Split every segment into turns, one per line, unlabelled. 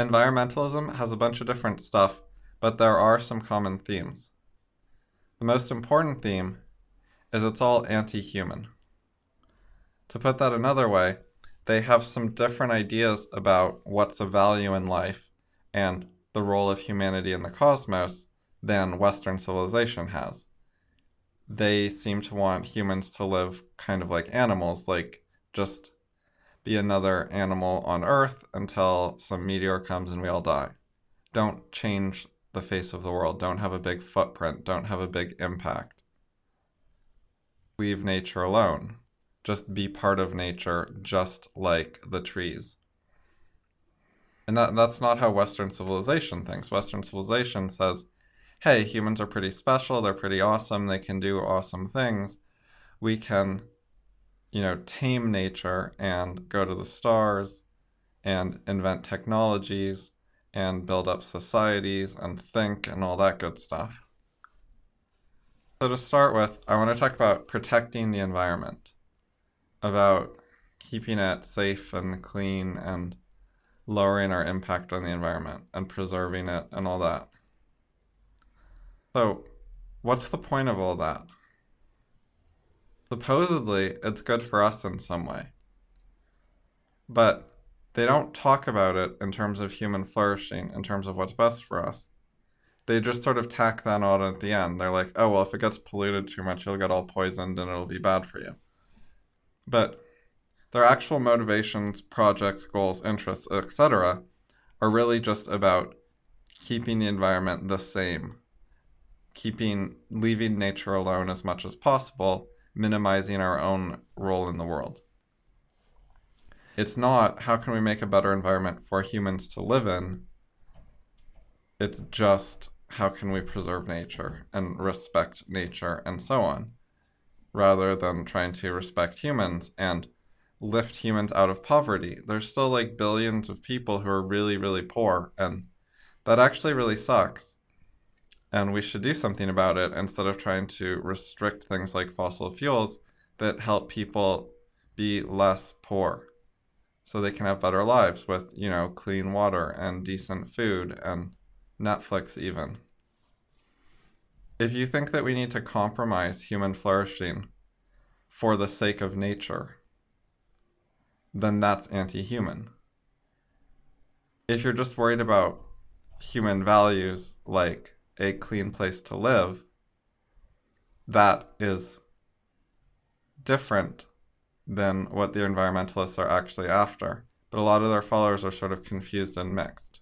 Environmentalism has a bunch of different stuff, but there are some common themes. The most important theme is it's all anti-human. To put that another way, they have some different ideas about what's of value in life and the role of humanity in the cosmos than Western civilization has. They seem to want humans to live kind of like animals, like just be another animal on Earth until some meteor comes and we all die. Don't change the face of the world. Don't have a big footprint. Don't have a big impact. Leave nature alone. Just be part of nature, just like the trees. And that's not how Western civilization thinks. Western civilization says, hey, humans are pretty special, they're pretty awesome, they can do awesome things. We can, tame nature and go to the stars and invent technologies and build up societies and think and all that good stuff. So to start with, I want to talk about protecting the environment, about keeping it safe and clean and lowering our impact on the environment and preserving it and all that. So, what's the point of all that? Supposedly, it's good for us in some way. But they don't talk about it in terms of human flourishing, in terms of what's best for us. They just sort of tack that on at the end. They're like, oh, well, if it gets polluted too much, you'll get all poisoned and it'll be bad for you. But their actual motivations, projects, goals, interests, etc., are really just about keeping the environment the same, leaving nature alone as much as possible, minimizing our own role in the world. It's not, how can we make a better environment for humans to live in? It's just, how can we preserve nature and respect nature and so on, rather than trying to respect humans and lift humans out of poverty. There's still billions of people who are really, really poor, and that actually really sucks. And we should do something about it instead of trying to restrict things like fossil fuels that help people be less poor so they can have better lives with, clean water and decent food and Netflix even. If you think that we need to compromise human flourishing for the sake of nature, then that's anti-human. If you're just worried about human values like a clean place to live, that is different than what the environmentalists are actually after. But a lot of their followers are sort of confused and mixed.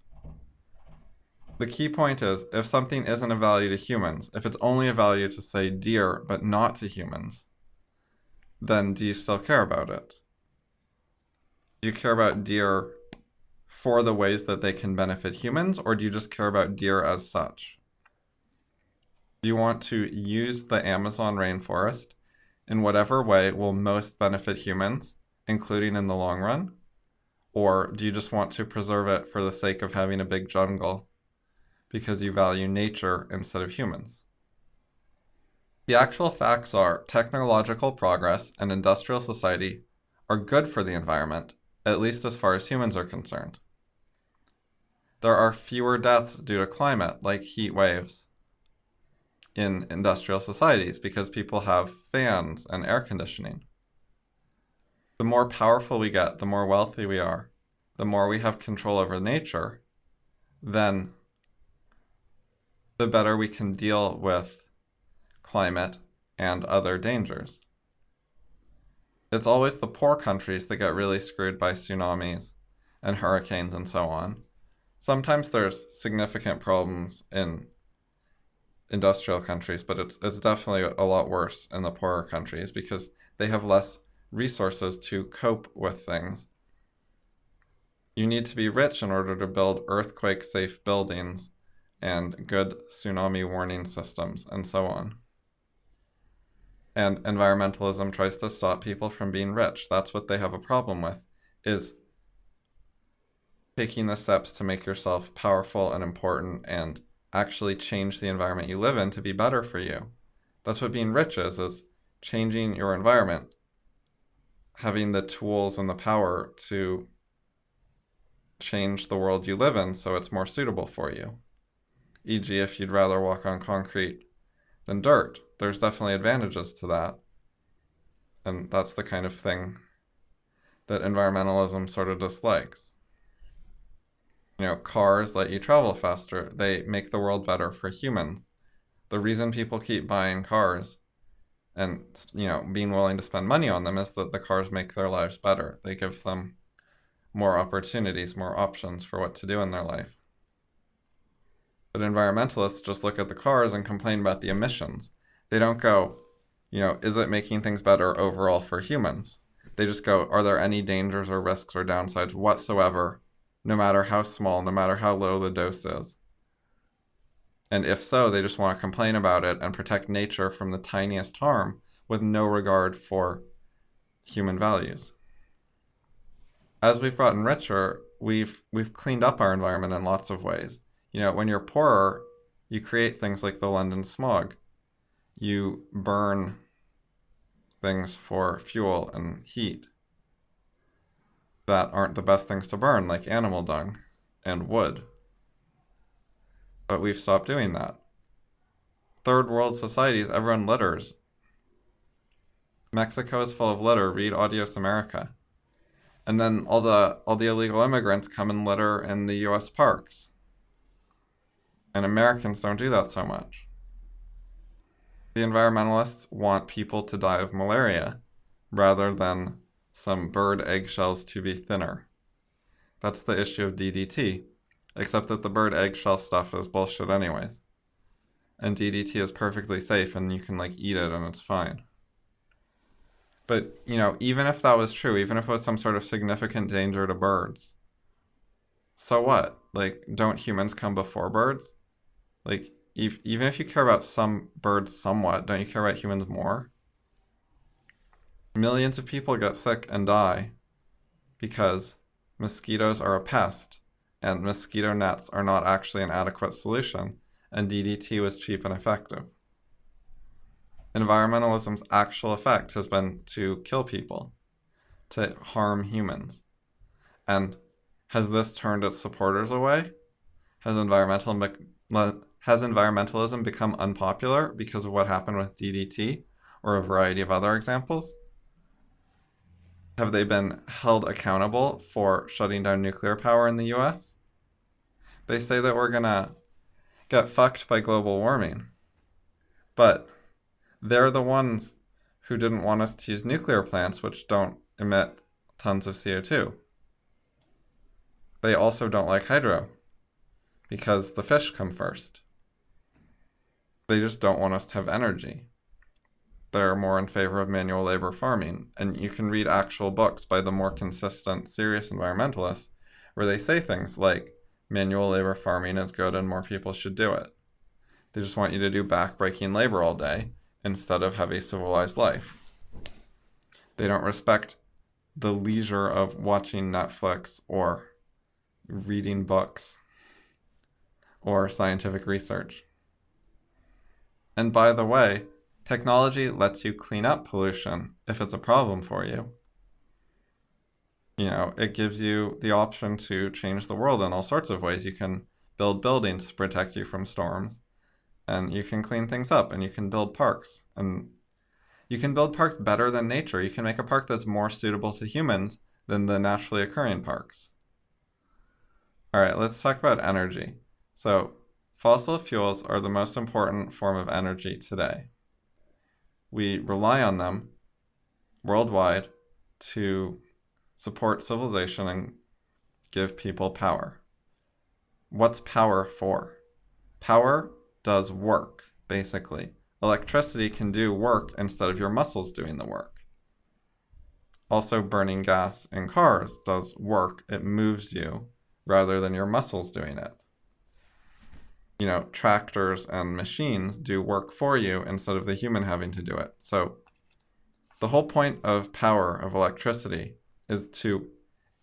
The key point is, if something isn't of value to humans, if it's only of value to, say, deer, but not to humans, then do you still care about it? Do you care about deer for the ways that they can benefit humans, or do you just care about deer as such? Do you want to use the Amazon rainforest in whatever way will most benefit humans, including in the long run? Or do you just want to preserve it for the sake of having a big jungle because you value nature instead of humans? The actual facts are technological progress and industrial society are good for the environment, at least as far as humans are concerned. There are fewer deaths due to climate, like heat waves, in industrial societies because people have fans and air conditioning. The more powerful we get, the more wealthy we are, the more we have control over nature, then the better we can deal with climate and other dangers. It's always the poor countries that get really screwed by tsunamis and hurricanes and so on. Sometimes there's significant problems in industrial countries, but it's definitely a lot worse in the poorer countries because they have less resources to cope with things. You need to be rich in order to build earthquake-safe buildings and good tsunami warning systems and so on. And environmentalism tries to stop people from being rich. That's what they have a problem with, is taking the steps to make yourself powerful and important and actually change the environment you live in to be better for you. That's what being rich is changing your environment, having the tools and the power to change the world you live in so it's more suitable for you. E.g., if you'd rather walk on concrete than dirt, there's definitely advantages to that. And that's the kind of thing that environmentalism sort of dislikes. Cars let you travel faster. They make the world better for humans. The reason people keep buying cars and, being willing to spend money on them is that the cars make their lives better. They give them more opportunities, more options for what to do in their life. But environmentalists just look at the cars and complain about the emissions. They don't go, is it making things better overall for humans? They just go, are there any dangers or risks or downsides whatsoever, no matter how small, no matter how low the dose is? And if so, they just want to complain about it and protect nature from the tiniest harm with no regard for human values. As we've gotten richer, we've cleaned up our environment in lots of ways. When you're poorer, you create things like the London smog. You burn things for fuel and heat that aren't the best things to burn, like animal dung and wood. But we've stopped doing that. Third world societies, everyone litters. Mexico is full of litter. Read Adios America. And then all the illegal immigrants come and litter in the US parks. And Americans don't do that so much. The environmentalists want people to die of malaria rather than some bird eggshells to be thinner. That's the issue of DDT, except that the bird eggshell stuff is bullshit anyways. And DDT is perfectly safe and you can eat it and it's fine. But, even if that was true, even if it was some sort of significant danger to birds, so what? Don't humans come before birds? Even if you care about some birds somewhat, don't you care about humans more? Millions of people get sick and die because mosquitoes are a pest, and mosquito nets are not actually an adequate solution, and DDT was cheap and effective. Environmentalism's actual effect has been to kill people, to harm humans. And has this turned its supporters away? Has environmentalism become unpopular because of what happened with DDT or a variety of other examples? Have they been held accountable for shutting down nuclear power in the US? They say that we're gonna get fucked by global warming. But they're the ones who didn't want us to use nuclear plants, which don't emit tons of CO2. They also don't like hydro because the fish come first. They just don't want us to have energy. They're more in favor of manual labor farming. And you can read actual books by the more consistent, serious environmentalists where they say things like manual labor farming is good and more people should do it. They just want you to do back-breaking labor all day instead of have a civilized life. They don't respect the leisure of watching Netflix or reading books or scientific research. And by the way, technology lets you clean up pollution if it's a problem for you. It gives you the option to change the world in all sorts of ways. You can build buildings to protect you from storms, and you can clean things up, and you can build parks. And you can build parks better than nature. You can make a park that's more suitable to humans than the naturally occurring parks. All right, let's talk about energy. So, fossil fuels are the most important form of energy today. We rely on them worldwide to support civilization and give people power. What's power for? Power does work, basically. Electricity can do work instead of your muscles doing the work. Also, burning gas in cars does work. It moves you rather than your muscles doing it. Tractors and machines do work for you instead of the human having to do it. So the whole point of power, of electricity, is to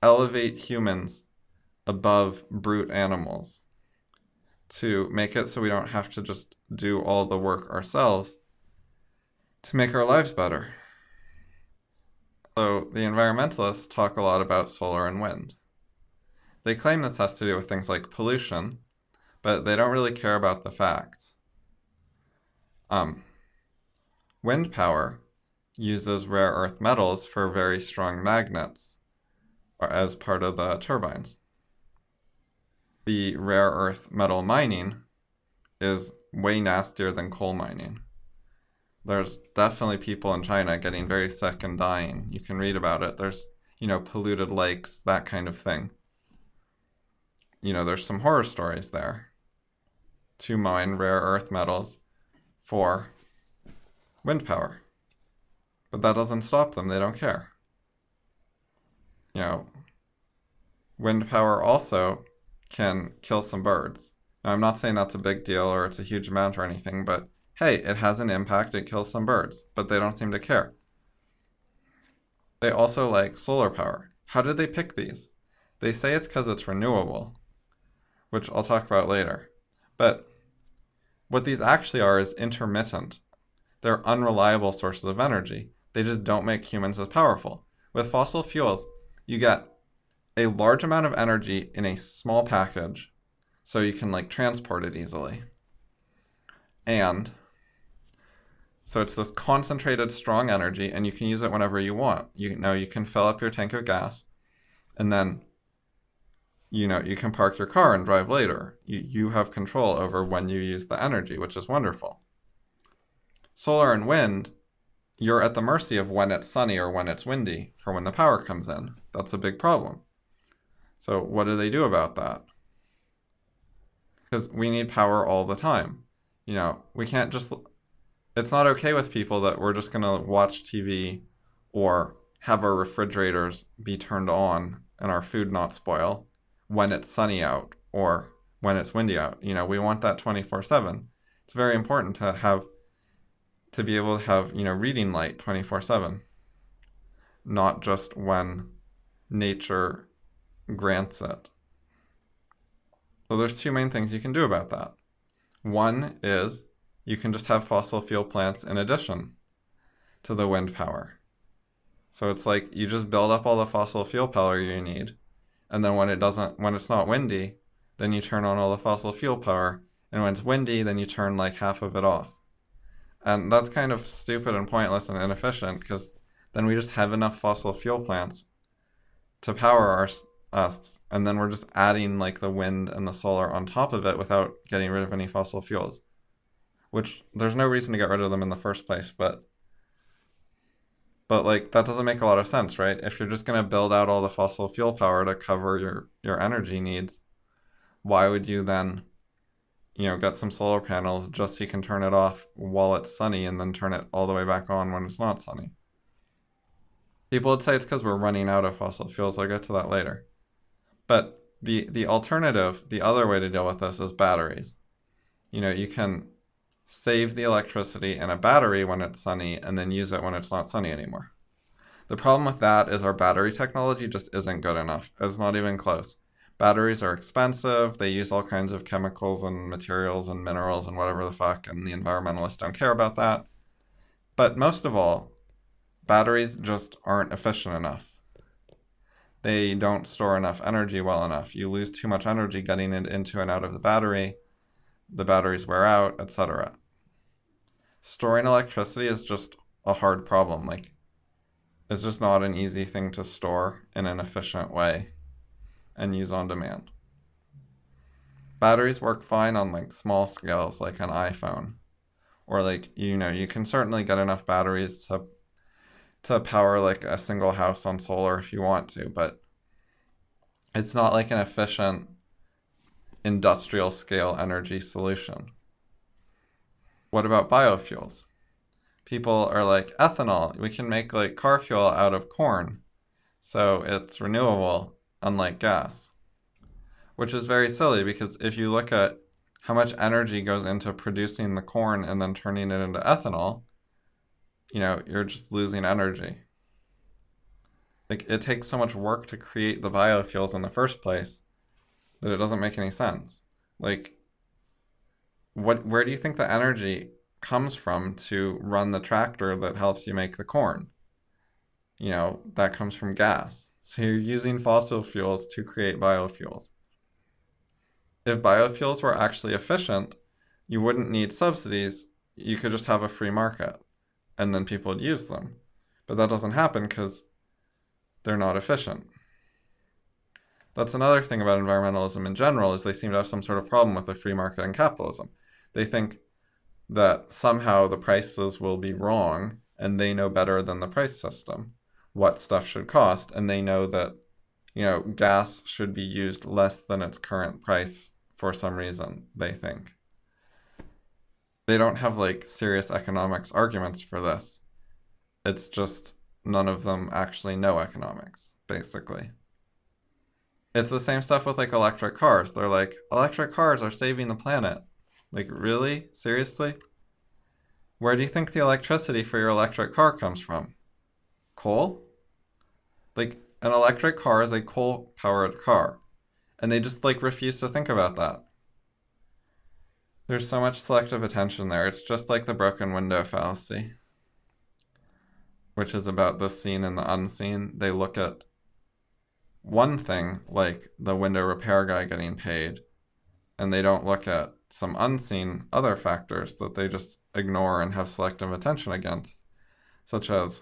elevate humans above brute animals, to make it so we don't have to just do all the work ourselves to make our lives better. So the environmentalists talk a lot about solar and wind. They claim this has to do with things like pollution, but they don't really care about the facts. Wind power uses rare earth metals for very strong magnets as part of the turbines. The rare earth metal mining is way nastier than coal mining. There's definitely people in China getting very sick and dying. You can read about it. There's, polluted lakes, that kind of thing. There's some horror stories there to mine rare earth metals for wind power. But that doesn't stop them. They don't care. Wind power also can kill some birds. Now, I'm not saying that's a big deal or it's a huge amount or anything, but hey, it has an impact. It kills some birds, but they don't seem to care. They also like solar power. How did they pick these? They say it's because it's renewable, which I'll talk about later. But what these actually are is intermittent. They're unreliable sources of energy. They just don't make humans as powerful. With fossil fuels, you get a large amount of energy in a small package, so you can transport it easily. And so it's this concentrated, strong energy, and you can use it whenever you want. You can fill up your tank of gas, and then you can park your car and drive later. You have control over when you use the energy, which is wonderful. Solar and wind, you're at the mercy of when it's sunny or when it's windy for when the power comes in. That's a big problem. So what do they do about that? Because we need power all the time. We can't just... It's not okay with people that we're just going to watch TV or have our refrigerators be turned on and our food not spoil when it's sunny out or when it's windy out. We want that 24/7. It's very important to be able to have, reading light 24/7, not just when nature grants it. So there's two main things you can do about that. One is you can just have fossil fuel plants in addition to the wind power. So it's like you just build up all the fossil fuel power you need, and then when it's not windy, then you turn on all the fossil fuel power, and when it's windy, then you turn half of it off. And that's kind of stupid and pointless and inefficient, because then we just have enough fossil fuel plants to power us, and then we're just adding the wind and the solar on top of it without getting rid of any fossil fuels. Which there's no reason to get rid of them in the first place, but that doesn't make a lot of sense, right? If you're just going to build out all the fossil fuel power to cover your energy needs, why would you then, get some solar panels just so you can turn it off while it's sunny and then turn it all the way back on when it's not sunny? People would say it's because we're running out of fossil fuels. I'll get to that later. But the alternative, the other way to deal with this is batteries. You can save the electricity in a battery when it's sunny and then use it when it's not sunny anymore. The problem with that is our battery technology just isn't good enough. It's not even close. Batteries are expensive. They use all kinds of chemicals and materials and minerals and whatever the fuck, and the environmentalists don't care about that. But most of all, batteries just aren't efficient enough. They don't store enough energy well enough. You lose too much energy getting it into and out of the battery. The batteries wear out, etc. Storing electricity is just a hard problem. It's just not an easy thing to store in an efficient way and use on demand. Batteries work fine on small scales like an iPhone, or you can certainly get enough batteries to power a single house on solar if you want to, but it's not an efficient industrial scale energy solution. What about biofuels? People are ethanol, we can make car fuel out of corn, so it's renewable, unlike gas. Which is very silly, because if you look at how much energy goes into producing the corn and then turning it into ethanol, you're just losing energy. It takes so much work to create the biofuels in the first place that it doesn't make any sense. Where do you think the energy comes from to run the tractor that helps you make the corn? That comes from gas. So you're using fossil fuels to create biofuels. If biofuels were actually efficient, you wouldn't need subsidies. You could just have a free market, and then people would use them. But that doesn't happen because they're not efficient. That's another thing about environmentalism in general, is they seem to have some sort of problem with the free market and capitalism. They think that somehow the prices will be wrong, and they know better than the price system what stuff should cost, and they know that, gas should be used less than its current price for some reason, they think. They don't have serious economics arguments for this. It's just none of them actually know economics, basically. It's the same stuff with electric cars. They're like, electric cars are saving the planet. Really? Seriously? Where do you think the electricity for your electric car comes from? Coal? An electric car is a coal-powered car. And they just refuse to think about that. There's so much selective attention there. It's just like the broken window fallacy, which is about the seen and the unseen. They look at one thing, like the window repair guy getting paid, and they don't look at some unseen other factors that they just ignore and have selective attention against, such as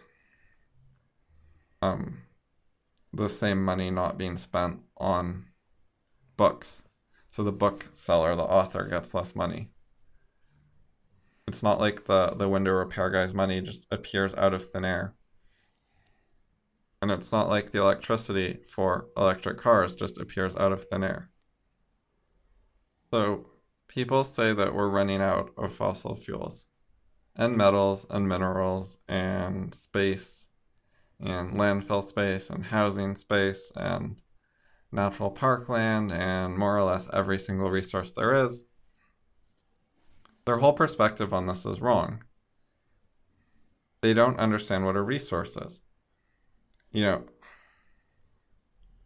the same money not being spent on books. So the bookseller, the author, gets less money. It's not like the window repair guy's money just appears out of thin air. And it's not like the electricity for electric cars just appears out of thin air. So people say that we're running out of fossil fuels, and metals, and minerals, and space, and landfill space, and housing space, and natural parkland, and more or less every single resource there is. Their whole perspective on this is wrong. They don't understand what a resource is. The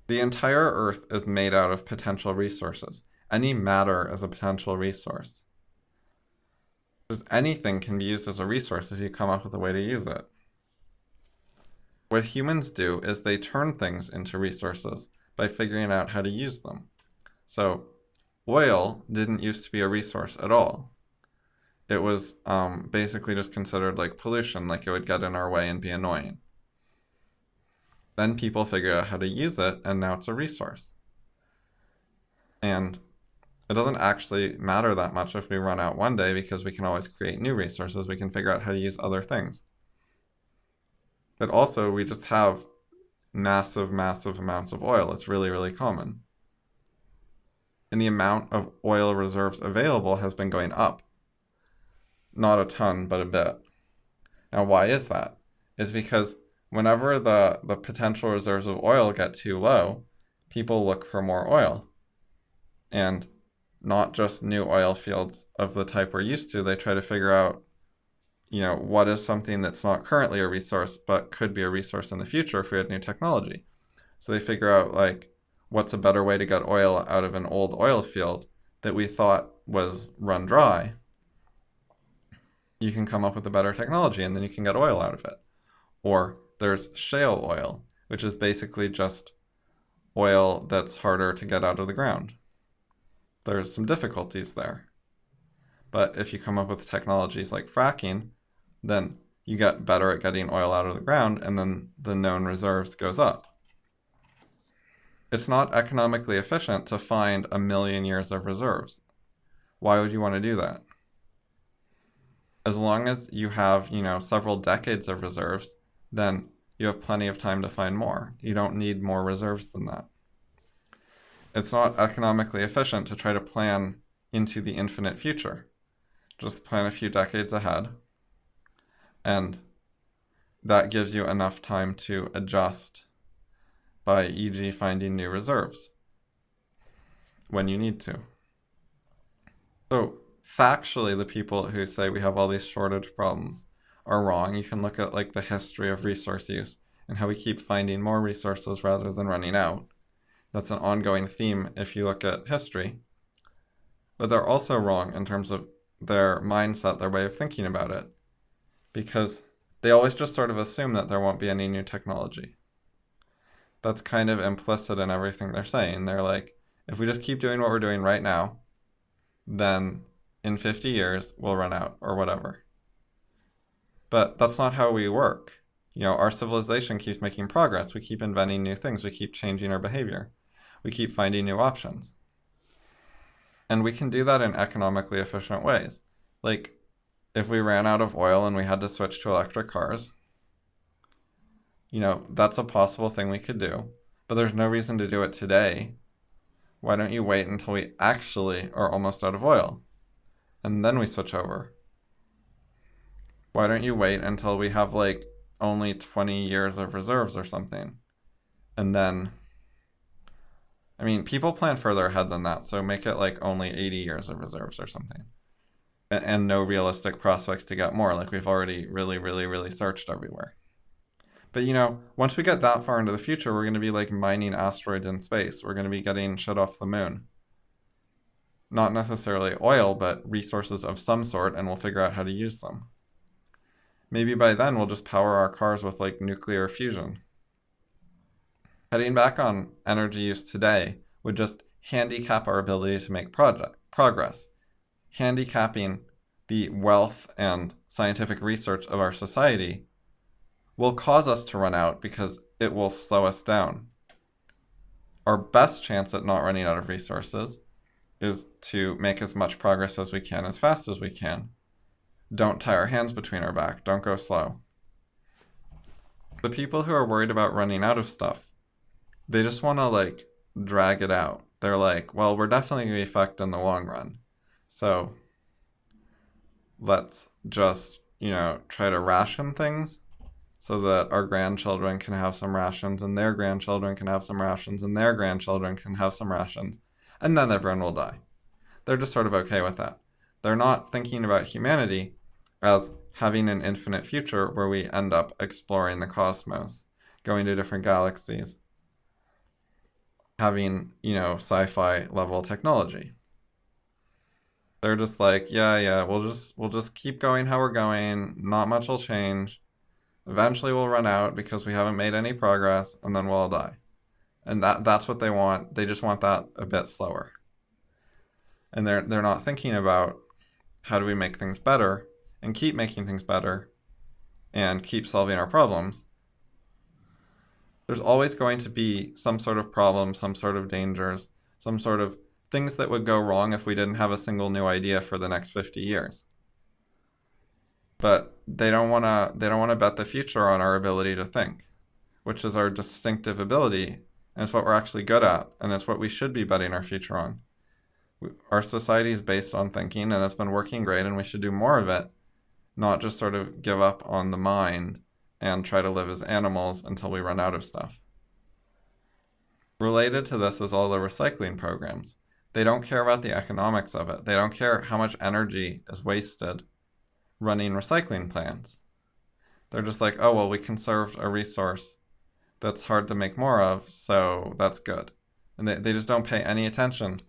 entire Earth is made out of potential resources. Any matter is a potential resource. Just anything can be used as a resource if you come up with a way to use it. What humans do is they turn things into resources by figuring out how to use them. So oil didn't used to be a resource at all. It was basically just considered pollution, it would get in our way and be annoying. Then people figured out how to use it, and now it's a resource. And it doesn't actually matter that much if we run out one day, because we can always create new resources. We can figure out how to use other things. But also, we just have massive, massive amounts of oil. It's really, really common. And the amount of oil reserves available has been going up. Not a ton, but a bit. Now, why is that? It's because whenever the potential reserves of oil get too low, people look for more oil. And not just new oil fields of the type we're used to. They try to figure out, what is something that's not currently a resource, but could be a resource in the future if we had new technology. So they figure out, what's a better way to get oil out of an old oil field that we thought was run dry. You can come up with a better technology, and then you can get oil out of it. Or there's shale oil, which is basically just oil that's harder to get out of the ground. There's some difficulties there. But if you come up with technologies like fracking, then you get better at getting oil out of the ground, and then the known reserves goes up. It's not economically efficient to find 1 million years of reserves. Why would you want to do that? As long as you have, several decades of reserves, then you have plenty of time to find more. You don't need more reserves than that. It's not economically efficient to try to plan into the infinite future. Just plan a few decades ahead, and that gives you enough time to adjust by, e.g., finding new reserves when you need to. So factually, the people who say we have all these shortage problems are wrong. You can look at the history of resource use and how we keep finding more resources rather than running out. That's an ongoing theme if you look at history. But they're also wrong in terms of their mindset, their way of thinking about it, because they always just sort of assume that there won't be any new technology. That's kind of implicit in everything they're saying. They're like, if we just keep doing what we're doing right now, then in 50 years we'll run out or whatever. But that's not how we work. Our civilization keeps making progress. We keep inventing new things. We keep changing our behavior. We keep finding new options. And we can do that in economically efficient ways. Like, if we ran out of oil and we had to switch to electric cars, that's a possible thing we could do. But there's no reason to do it today. Why don't you wait until we actually are almost out of oil? And then we switch over. Why don't you wait until we have only 20 years of reserves or something? And then, people plan further ahead than that, so make it only 80 years of reserves or something. And no realistic prospects to get more, we've already really, really, really searched everywhere. But once we get that far into the future, we're going to be mining asteroids in space. We're going to be getting shit off the moon. Not necessarily oil, but resources of some sort, and we'll figure out how to use them. Maybe by then we'll just power our cars with nuclear fusion. Cutting back on energy use today would just handicap our ability to make progress. Handicapping the wealth and scientific research of our society will cause us to run out because it will slow us down. Our best chance at not running out of resources is to make as much progress as we can, as fast as we can. Don't tie our hands between our back. Don't go slow. The people who are worried about running out of stuff, they just want to drag it out. They're like, well, we're definitely going to be fucked in the long run. So let's just, try to ration things so that our grandchildren can have some rations and their grandchildren can have some rations and their grandchildren can have some rations. And then everyone will die. They're just sort of okay with that. They're not thinking about humanity as having an infinite future where we end up exploring the cosmos, going to different galaxies, having, sci-fi level technology. They're just like, yeah, we'll just keep going how we're going. Not much will change. Eventually we'll run out because we haven't made any progress, and then we'll all die. And that's what they want. They just want that a bit slower. And they're not thinking about how do we make things better and keep making things better and keep solving our problems. There's always going to be some sort of problem, some sort of dangers, some sort of things that would go wrong if we didn't have a single new idea for the next 50 years. But they don't want to bet the future on our ability to think, which is our distinctive ability, and it's what we're actually good at, and it's what we should be betting our future on. Our society is based on thinking, and it's been working great, and we should do more of it, not just sort of give up on the mind and try to live as animals until we run out of stuff. Related to this is all the recycling programs. They don't care about the economics of it. They don't care how much energy is wasted running recycling plants. They're just like, oh, well, we conserved a resource that's hard to make more of, so that's good. And they just don't pay any attention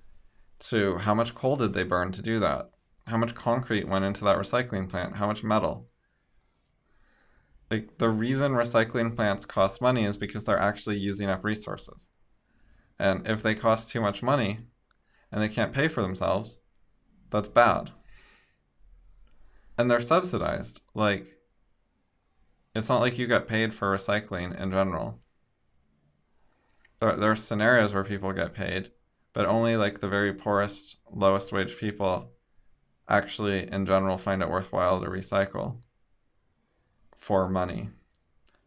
to how much coal did they burn to do that, how much concrete went into that recycling plant, how much metal. The reason recycling plants cost money is because they're actually using up resources. And if they cost too much money and they can't pay for themselves, that's bad. And they're subsidized. It's not like you get paid for recycling in general. There are scenarios where people get paid, but only the very poorest, lowest wage people actually in general find it worthwhile to recycle for money.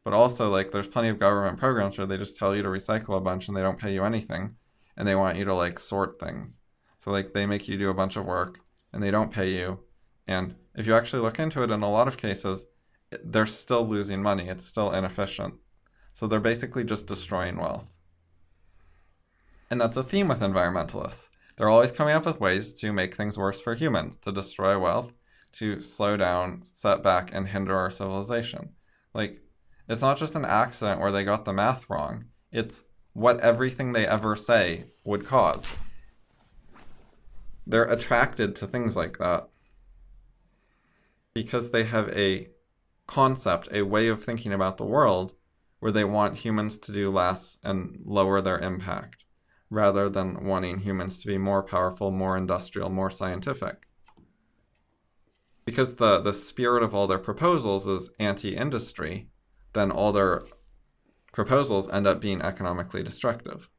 But also there's plenty of government programs where they just tell you to recycle a bunch and they don't pay you anything, and they want you to sort things. So they make you do a bunch of work and they don't pay you, and if you actually look into it, in a lot of cases they're still losing money. It's still inefficient. So they're basically just destroying wealth. And that's a theme with environmentalists. They're always coming up with ways to make things worse for humans, to destroy wealth, to slow down, set back, and hinder our civilization. It's not just an accident where they got the math wrong. It's what everything they ever say would cause. They're attracted to things like that because they have a concept, a way of thinking about the world where they want humans to do less and lower their impact, rather than wanting humans to be more powerful, more industrial, more scientific. Because the spirit of all their proposals is anti-industry, then all their proposals end up being economically destructive.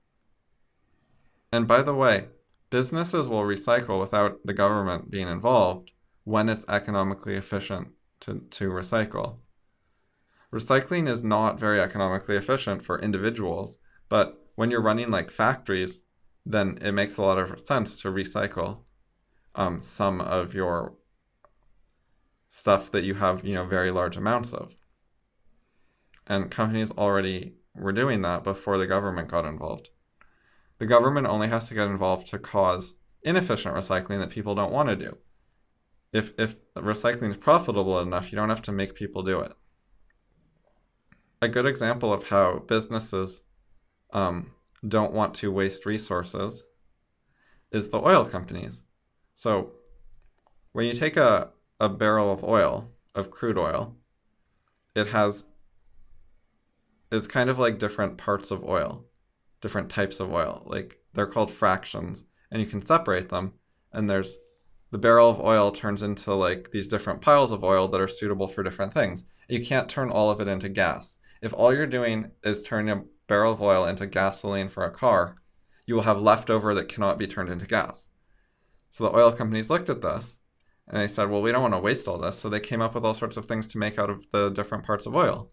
And by the way, businesses will recycle without the government being involved when it's economically efficient to recycle. Recycling is not very economically efficient for individuals, but when you're running like factories, then it makes a lot of sense to recycle some of your stuff that you have, very large amounts of. And companies already were doing that before the government got involved. The government only has to get involved to cause inefficient recycling that people don't want to do. If recycling is profitable enough, you don't have to make people do it. A good example of how businesses don't want to waste resources is the oil companies. So when you take a barrel of oil, of crude oil, it's kind of like different parts of oil, different types of oil. Like they're called fractions, and you can separate them. And there's the barrel of oil turns into like these different piles of oil that are suitable for different things. You can't turn all of it into gas. If all you're doing is turning a barrel of oil into gasoline for a car, you will have leftover that cannot be turned into gas. So the oil companies looked at this and they said, well, we don't want to waste all this. So they came up with all sorts of things to make out of the different parts of oil.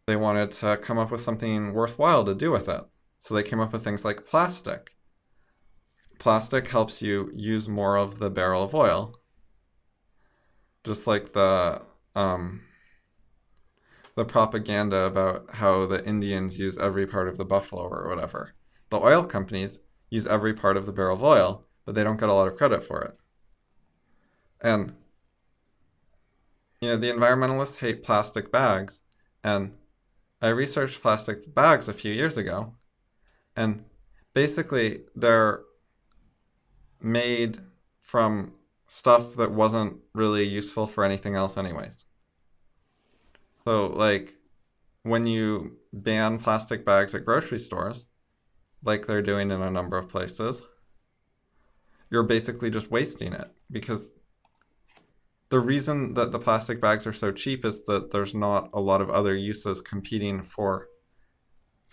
They wanted to come up with something worthwhile to do with it. So they came up with things like plastic. Plastic helps you use more of the barrel of oil. Just like the propaganda about how the Indians use every part of the buffalo or whatever. The oil companies use every part of the barrel of oil, but they don't get a lot of credit for it. And, the environmentalists hate plastic bags, and I researched plastic bags a few years ago, and basically they're made from stuff that wasn't really useful for anything else anyways. So, like, when you ban plastic bags at grocery stores, like they're doing in a number of places, you're basically just wasting it, because the reason that the plastic bags are so cheap is that there's not a lot of other uses competing for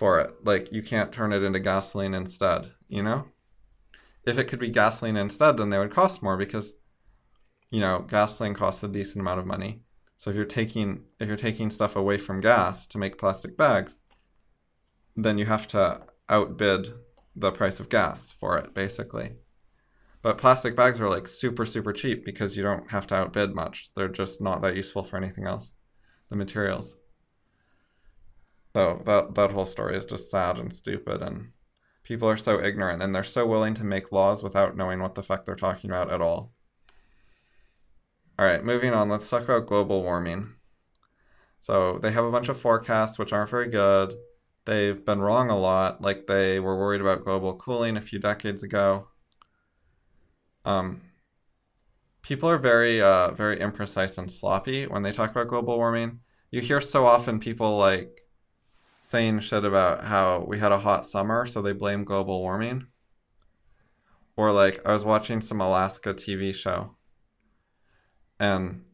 it. Like, you can't turn it into gasoline instead, If it could be gasoline instead, then they would cost more because, gasoline costs a decent amount of money. So if you're taking stuff away from gas to make plastic bags, then you have to outbid the price of gas for it, basically. But plastic bags are like super, super cheap because you don't have to outbid much. They're just not that useful for anything else, the materials. So that whole story is just sad and stupid, and people are so ignorant, and they're so willing to make laws without knowing what the fuck they're talking about at all. All right, moving on, let's talk about global warming. So they have a bunch of forecasts which aren't very good. They've been wrong a lot, like they were worried about global cooling a few decades ago. People are very, very imprecise and sloppy when they talk about global warming. You hear so often people like saying shit about how we had a hot summer, so they blame global warming. Or like, I was watching some Alaska TV show, and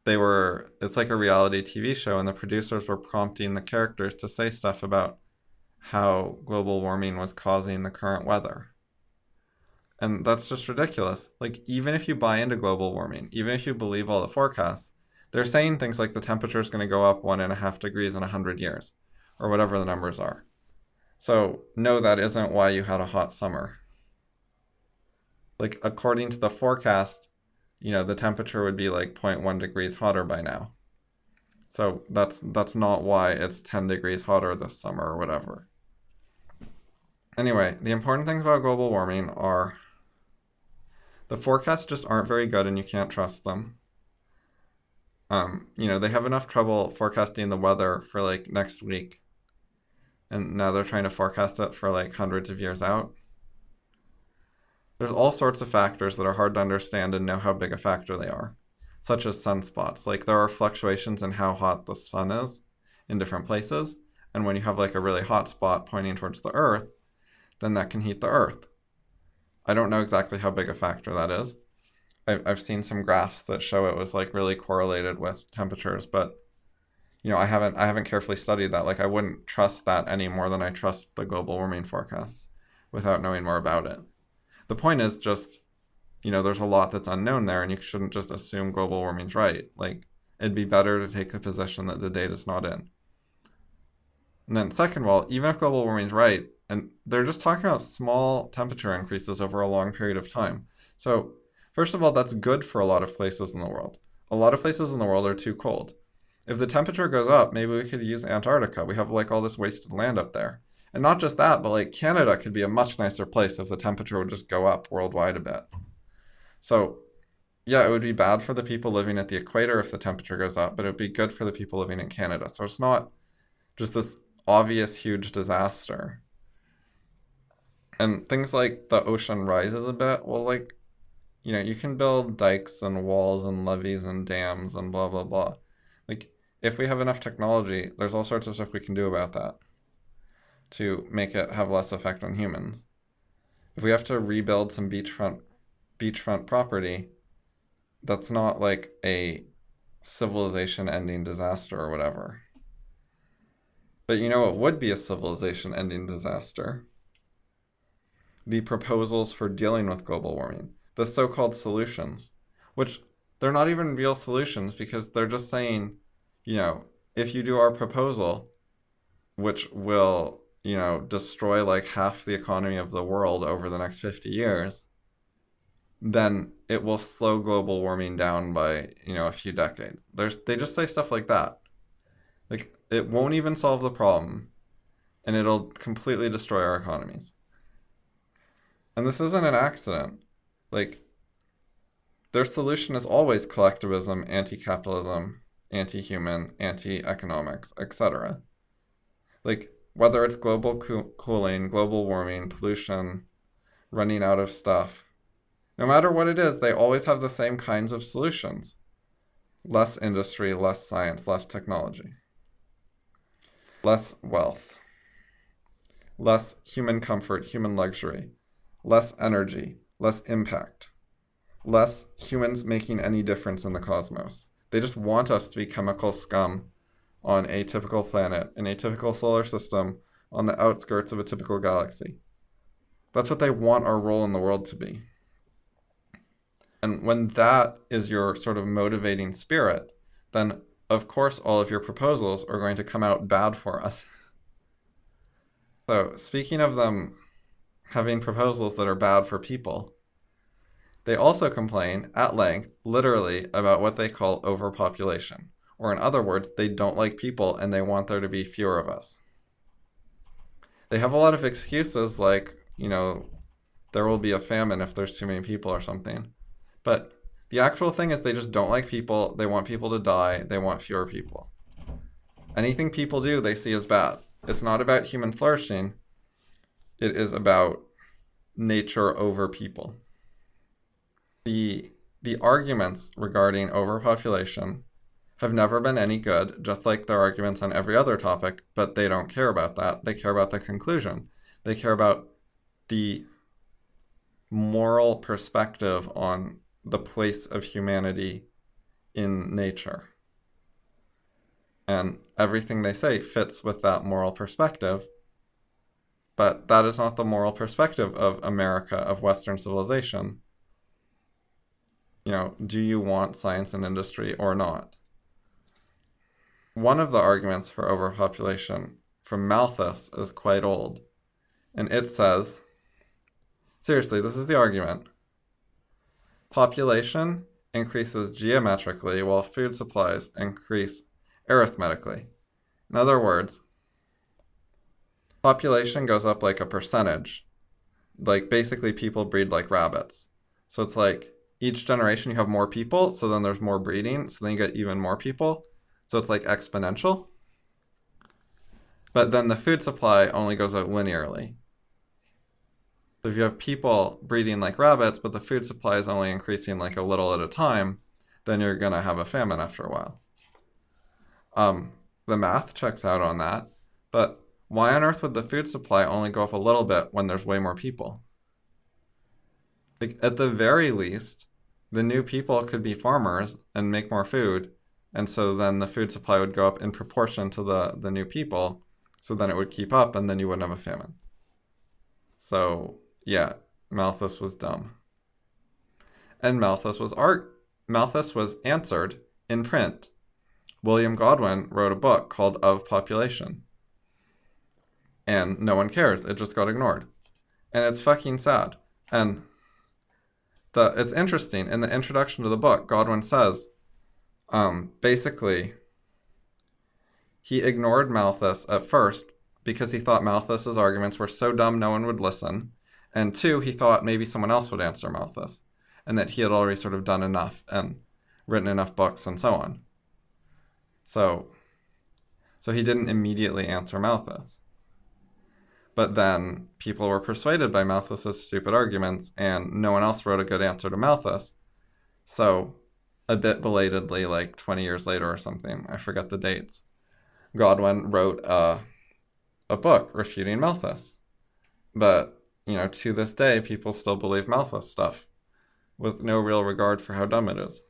it's like a reality TV show, and the producers were prompting the characters to say stuff about how global warming was causing the current weather. And that's just ridiculous. Like, even if you buy into global warming, even if you believe all the forecasts, they're saying things like the temperature is going to go up 1.5 degrees in 100 years, or whatever the numbers are. So, no, that isn't why you had a hot summer. Like, according to the forecast, the temperature would be like 0.1 degrees hotter by now. So that's not why it's 10 degrees hotter this summer or whatever. Anyway, the important things about global warming are the forecasts just aren't very good and you can't trust them. They have enough trouble forecasting the weather for like next week. And now they're trying to forecast it for like hundreds of years out. There's all sorts of factors that are hard to understand and know how big a factor they are. such as sunspots. Like there are fluctuations in how hot the sun is in different places. And when you have like a really hot spot pointing towards the Earth, then that can heat the Earth. I don't know exactly how big a factor that is. I've seen some graphs that show it was like really correlated with temperatures, but I haven't carefully studied that. Like I wouldn't trust that any more than I trust the global warming forecasts without knowing more about it. The point is just, there's a lot that's unknown there, and you shouldn't just assume global warming's right. Like it'd be better to take the position that the data's not in. And then second of all, even if global warming's right, and they're just talking about small temperature increases over a long period of time. So first of all, that's good for a lot of places in the world. A lot of places in the world are too cold. If the temperature goes up, maybe we could use Antarctica. We have like all this wasted land up there. And not just that, but like Canada could be a much nicer place if the temperature would just go up worldwide a bit. So yeah, it would be bad for the people living at the equator if the temperature goes up, but it would be good for the people living in Canada. So it's not just this obvious huge disaster. And things like the ocean rises a bit, well, like, you can build dikes and walls and levees and dams and blah, blah, blah. Like, if we have enough technology, there's all sorts of stuff we can do about that to make it have less effect on humans. If we have to rebuild some beachfront property, that's not like a civilization-ending disaster or whatever. But it would be a civilization-ending disaster? The proposals for dealing with global warming, the so-called solutions, which they're not even real solutions because they're just saying, if you do our proposal, which will, destroy like half the economy of the world over the next 50 years, then it will slow global warming down by, a few decades. They just say stuff like that. Like, it won't even solve the problem, and it'll completely destroy our economies. And this isn't an accident. Like, their solution is always collectivism, anti-capitalism, anti-human, anti-economics, etc. Like, whether it's global cooling, global warming, pollution, running out of stuff, no matter what it is, they always have the same kinds of solutions. Less industry, less science, less technology. Less wealth. Less human comfort, human luxury. Less energy, less impact. Less humans making any difference in the cosmos. They just want us to be chemical scum on a typical planet, in a typical solar system, on the outskirts of a typical galaxy. That's what they want our role in the world to be. And when that is your sort of motivating spirit, then of course all of your proposals are going to come out bad for us. So speaking of them having proposals that are bad for people, they also complain at length, literally, about what they call overpopulation. Or in other words, they don't like people and they want there to be fewer of us. They have a lot of excuses like, there will be a famine if there's too many people or something. But the actual thing is they just don't like people, they want people to die, they want fewer people. Anything people do, they see as bad. It's not about human flourishing, it is about nature over people. The arguments regarding overpopulation have never been any good, just like their arguments on every other topic, but they don't care about that. They care about the conclusion. They care about the moral perspective on the place of humanity in nature. And everything they say fits with that moral perspective, but that is not the moral perspective of America, of Western civilization. Do you want science and industry or not? One of the arguments for overpopulation from Malthus is quite old, and it says, seriously, this is the argument. Population increases geometrically while food supplies increase arithmetically. In other words, population goes up like a percentage. Like basically people breed like rabbits. So it's like each generation you have more people, so then there's more breeding, so then you get even more people. So it's like exponential. But then the food supply only goes up linearly. So if you have people breeding like rabbits, but the food supply is only increasing like a little at a time, then you're going to have a famine after a while. The math checks out on that, but why on earth would the food supply only go up a little bit when there's way more people? Like, at the very least, the new people could be farmers and make more food, and so then the food supply would go up in proportion to the new people, so then it would keep up, and then you wouldn't have a famine. So, yeah, Malthus was dumb. And Malthus was answered in print. William Godwin wrote a book called Of Population. And no one cares. It just got ignored. And it's fucking sad. And it's interesting. In the introduction to the book, Godwin says, basically, he ignored Malthus at first because he thought Malthus's arguments were so dumb no one would listen. And 2, he thought maybe someone else would answer Malthus, and that he had already sort of done enough and written enough books and so on. So he didn't immediately answer Malthus. But then people were persuaded by Malthus's stupid arguments, and no one else wrote a good answer to Malthus. So a bit belatedly, like 20 years later or something, I forget the dates, Godwin wrote a book refuting Malthus. But, to this day, people still believe Malthus stuff with no real regard for how dumb it is.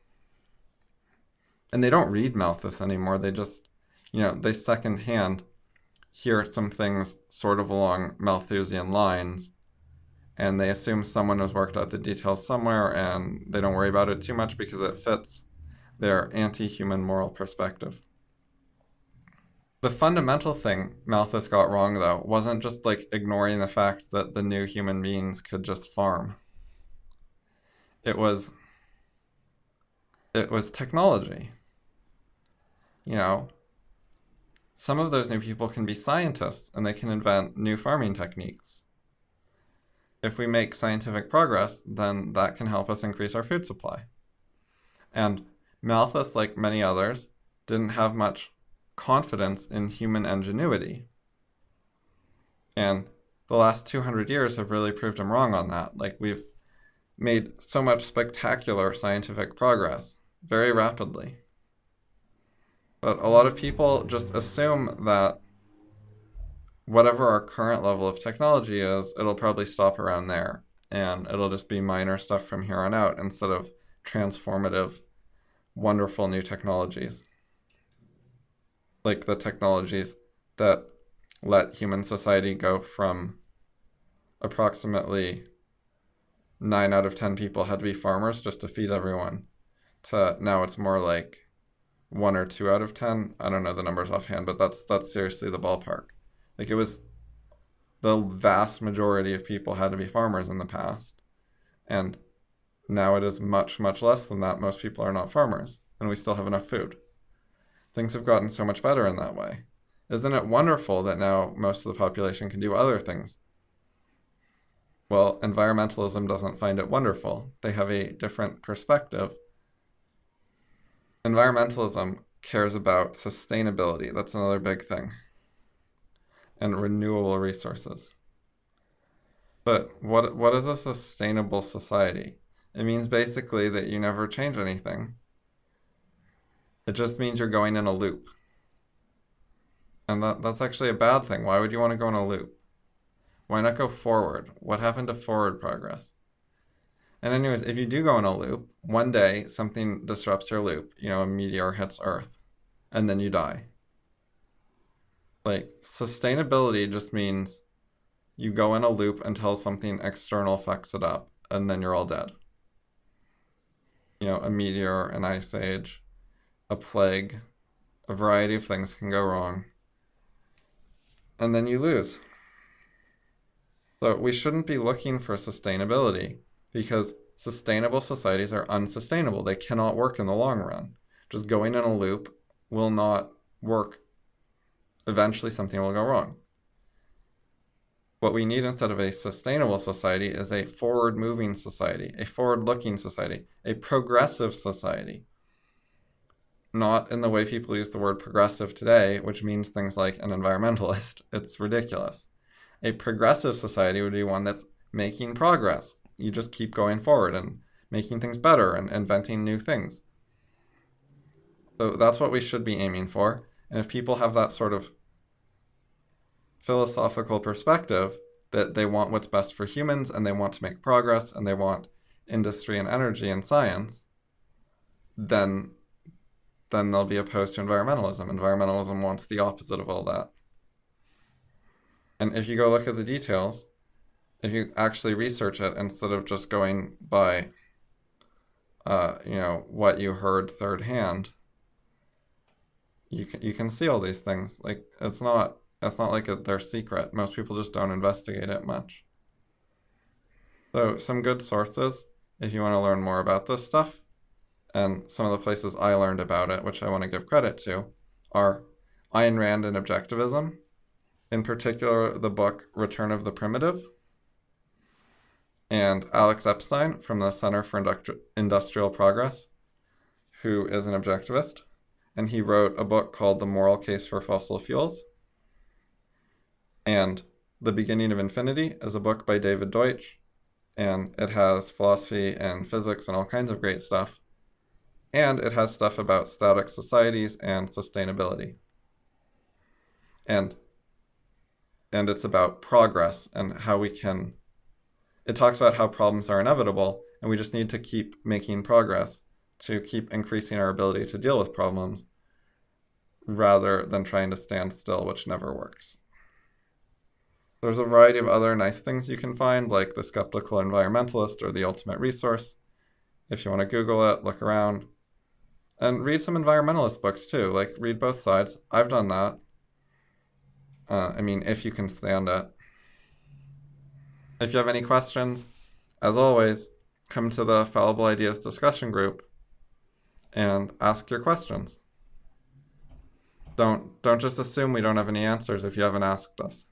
And they don't read Malthus anymore. They just, they secondhand hear some things sort of along Malthusian lines, and they assume someone has worked out the details somewhere, and they don't worry about it too much because it fits their anti-human moral perspective. The fundamental thing Malthus got wrong, though, wasn't just like ignoring the fact that the new human beings could just farm. It was technology. Some of those new people can be scientists, and they can invent new farming techniques. If we make scientific progress, then that can help us increase our food supply. And Malthus, like many others, didn't have much confidence in human ingenuity. And the last 200 years have really proved him wrong on that. Like, we've made so much spectacular scientific progress very rapidly. But a lot of people just assume that whatever our current level of technology is, it'll probably stop around there. And it'll just be minor stuff from here on out instead of transformative, wonderful new technologies. Like the technologies that let human society go from approximately 9 out of 10 people had to be farmers just to feed everyone, to now it's more like 1 or 2 out of 10. I don't know the numbers offhand, but that's seriously the ballpark. Like, it was the vast majority of people had to be farmers in the past, and now it is much, much less than that. Most people are not farmers, and we still have enough food. Things have gotten so much better in that way. Isn't it wonderful that now most of the population can do other things? Well, environmentalism doesn't find it wonderful. They have a different perspective. Environmentalism cares about sustainability. That's another big thing. And renewable resources. But what is a sustainable society? It means basically that you never change anything. It just means you're going in a loop. And that's actually a bad thing. Why would you want to go in a loop? Why not go forward? What happened to forward progress? And anyways, if you do go in a loop, one day something disrupts your loop. A meteor hits Earth, and then you die. Like, sustainability just means you go in a loop until something external fucks it up, and then you're all dead. A meteor, an ice age, a plague, a variety of things can go wrong, and then you lose. So we shouldn't be looking for sustainability, because sustainable societies are unsustainable. They cannot work in the long run. Just going in a loop will not work. Eventually something will go wrong. What we need instead of a sustainable society is a forward-moving society, a forward-looking society, a progressive society. Not in the way people use the word progressive today, which means things like an environmentalist. It's ridiculous. A progressive society would be one that's making progress. You just keep going forward and making things better and inventing new things. So that's what we should be aiming for. And if people have that sort of philosophical perspective that they want what's best for humans and they want to make progress and they want industry and energy and science, then they'll be opposed to environmentalism. Environmentalism wants the opposite of all that. And if you go look at the details, if you actually research it instead of just going by, what you heard third hand, you can see all these things. Like it's not like they're secret. Most people just don't investigate it much. So some good sources, if you want to learn more about this stuff, and some of the places I learned about it, which I want to give credit to, are Ayn Rand and Objectivism, in particular the book Return of the Primitive, and Alex Epstein from the Center for Industrial Progress, who is an objectivist, and he wrote a book called The Moral Case for Fossil Fuels. And The Beginning of Infinity is a book by David Deutsch, and it has philosophy and physics and all kinds of great stuff. And it has stuff about static societies and sustainability. And it's about progress and how we can... It talks about how problems are inevitable, and we just need to keep making progress to keep increasing our ability to deal with problems rather than trying to stand still, which never works. There's a variety of other nice things you can find, like The Skeptical Environmentalist or The Ultimate Resource. If you want to Google it, look around. And read some environmentalist books too, like read both sides. I've done that. If you can stand it. If you have any questions, as always, come to the Fallible Ideas discussion group and ask your questions. Don't just assume we don't have any answers if you haven't asked us.